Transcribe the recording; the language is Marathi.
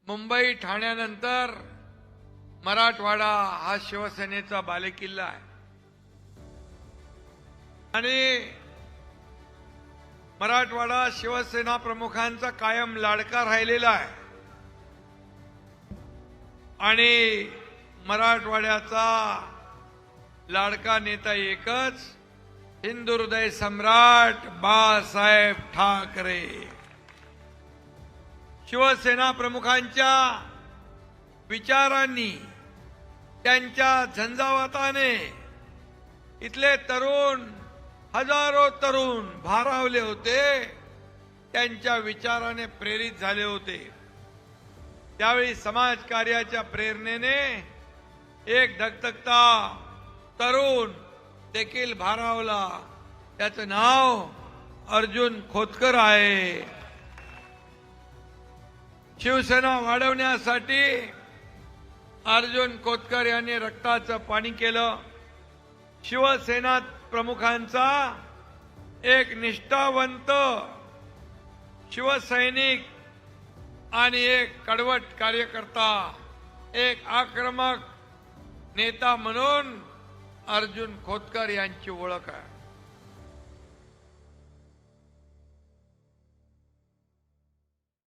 मुंबई ठाण्यानंतर मराठवाडा हा शिवसेनेचा बालेकिल्ला आहे आणि मराठवाडा शिवसेना प्रमुखांचा कायम लाडका राहिलेला आहे आणि मराठवाड्याचा लाडका नेता एकच हिंदुहृदय सम्राट बाळासाहेब ठाकरे। शिवसेना प्रमुखांच्या विचारांनी त्यांच्या झंझावाताने इथले तरुण हजारो तरुण भारावले होते, त्यांच्या विचाराने प्रेरित झाले होते। त्यावेळी समाजकार्याच्या प्रेरणेने एक धगधगता तरुण देखील भारावला, त्याचं नाव अर्जुन खोतकर आहे। शिवसेना वाढवण्यासाठी अर्जुन खोतकर यांनी रक्ताचं पाणी केलं। शिवसेना प्रमुखांचा एक निष्ठावंत शिवसैनिक आणि एक कडवट कार्यकर्ता, एक आक्रमक नेता म्हणून अर्जुन खोतकर यांची ओळख आहे।